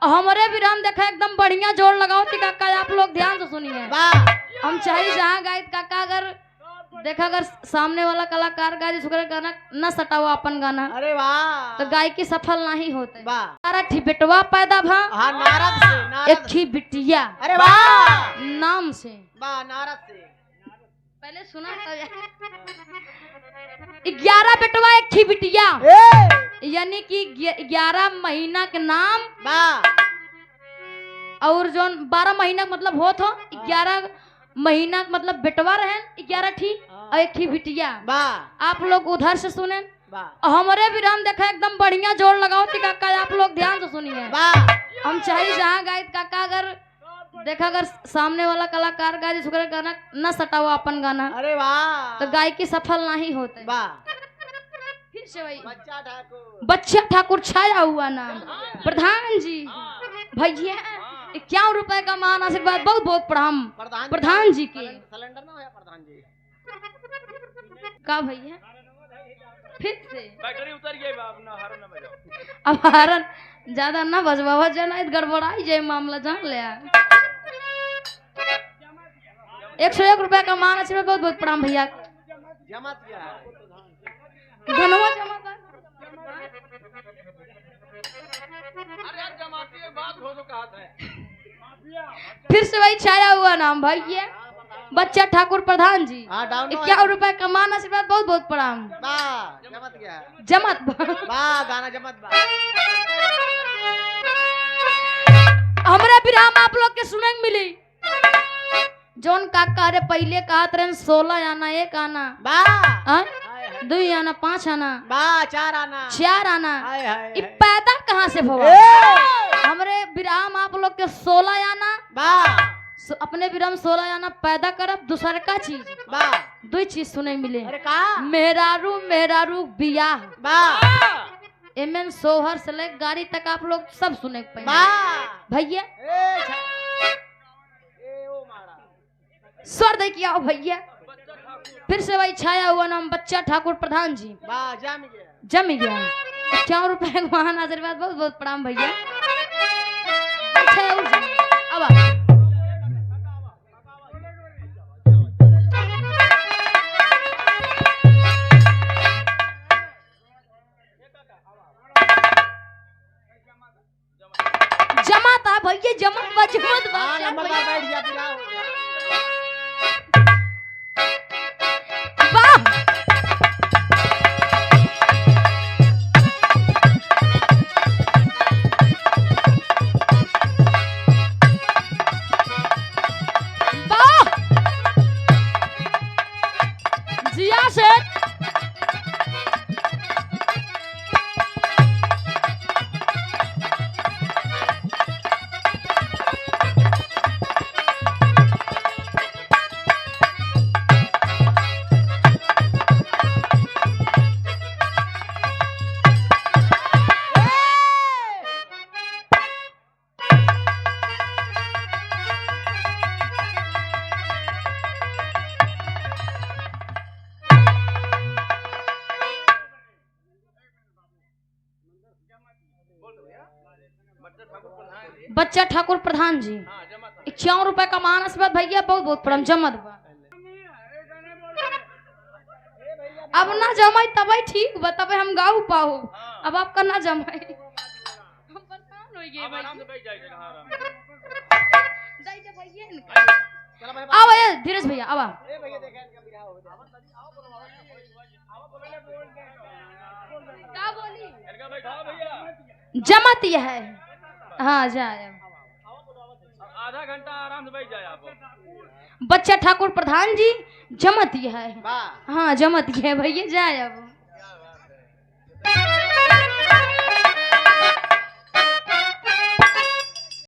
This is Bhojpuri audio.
हमारे भी राम देखा एकदम बढ़िया जोड़ लगाओ थी काका, आप लोग ध्यान से सुनिए। हम चाहिए जहाँ गाय काका, अगर देखा अगर सामने वाला कलाकार गाय गाना न सटावा अपन गाना, अरे वाह, तो गाय की सफल नहीं होते। तारा ठी बेटवा पैदा भा, नारद से एक थी बिटिया, अरे वाह, नाम से नारद से पहले सुना 11 बेटवा एक थी बिटिया, यानी कि 11 महीना के नाम और जो 12 महीना मतलब हो तो 11 महीना मतलब बेटवा रहे, 11 थी और एक थी बिटिया। आप लोग उधर से सुने, हमारे भी राम देखा एकदम बढ़िया जोड़ लगाओ थी काका, आप लोग ध्यान से सुनिए। हम चाहिए जहाँ गाय काका, अगर देखा अगर सामने वाला कलाकार गाय गाना न सटावा अपन गाना, अरे वाह, तो गाय की सफल नहीं होते। फिर से वही बच्चा ठाकुर छाया हुआ नाम, प्रधान जी भैया 51 रुपए का मान आशीर्वाद, बहुत बहुत प्रणाम प्रधान जी के। सिलेंडर ना है प्रधान जी का भैया फिर से बैटरी उतर गई, हारन ना बजाओ, अब हारन ज्यादा ना बजवा जना गड़बड़ाई जाए मामला, जान ले 101 रुपए का मान आशीर्वाद, बहुत बहुत प्रणाम भैया। जमा किया है धनवा जमा कर, अरे यार जमाती है बात हो तो कहा था। फिर से वही छाया हुआ नाम भैया, बच्चा ठाकुर प्रधान जी 51 रुपए का मान आशीर्वाद, बहुत बहुत प्रणाम। जमत किया है, जमत गाना जमत हमरा विराम आप लोग के सुने मिली, जोन काका रे पहले कहा 16 आना, 1 आना, 2 आना, 5 आना, 4 आना, ये पैदा कहाँ से भवा? हमरे विराम आप लोग के 16 आना, अपने विराम 16 आना पैदा करब, दूसर का चीज 2 चीज सुने मिले, मेहरारू मेहरारू बियाह, एमएन सोहर से ले गाड़ी तक आप लोग सब सुने भैया। स्वर दे किया भैया। फिर से वही छाया हुआ नाम, बच्चा ठाकुर प्रधान जी जम गया 51 रुपए का महान आशीर्वाद, बहुत बहुत प्रणाम भैया। अब जमात है भैया, जमत जिया से बच्चा ठाकुर प्रधान जी 51 रुपए का मान आशीर्वाद भैया, बहुत बहुत प्रणाम। जमत अब ना जमाई तब ठीक बा, तब हम गाऊ पाओ, अब आपका ना जमाई हम परेशान हो गए भाई। आओ ये धीरज भैया, अब क्या बोली जमत यह है, हाँ जाए आधा घंटा आराम से बैठ जाए आप। बच्चा ठाकुर प्रधान जी जमत यह है, हाँ जमत यह है भैया, जाए अब।